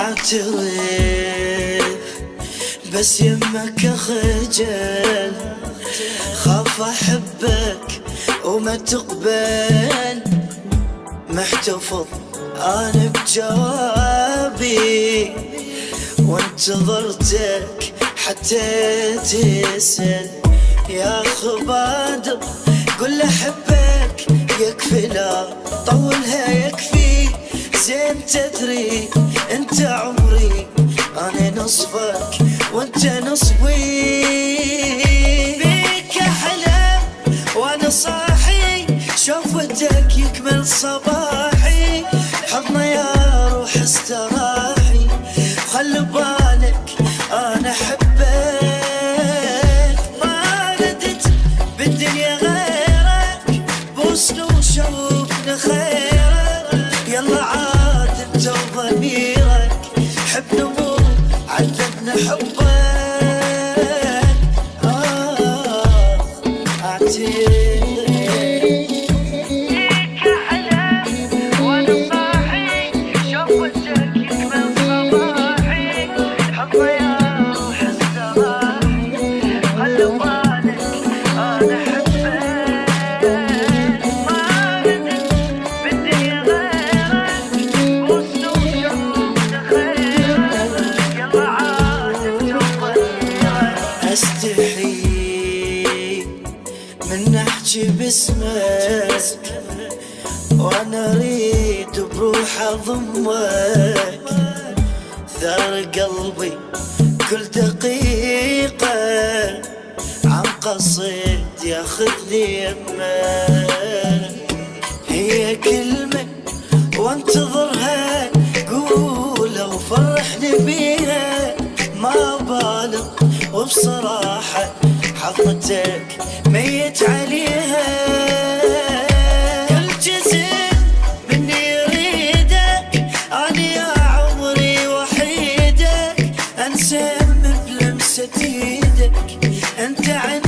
اعترف بس يمك اخجل، خاف احبك وما تقبل. محتفظ انا بجوابي وانتظرتك حتى تسأل. يا خبادر قل احبك يكفي، لا طولها يكفي. زين تدري انت عمري، انا نصفك وانت نصفي. بيك احلم وانا صاحي، شوفتك يكمل صباحي. حضنا يا روح استراحي، خلي بالك انا احبك. ما ردت بالدنيا غيرك، بوسنا وشوفنا خيرك. يلا عاد انت وضميرك، حبنا مو عذبنا حبك. اعترف استحي من احكي باسمك، وانا اريد بروح اضمك. ثار قلبي كل دقيقة عن قصد ياخذني يمك. هي كلمة وانتظرها، قولها وفرحني بيها. ما بالغ وبصراحة حظتك ميت عليها. كل جزء مني يريدك، أنا يا عمري وحيدك. أنسى بلمسة ايدك، أنت عندي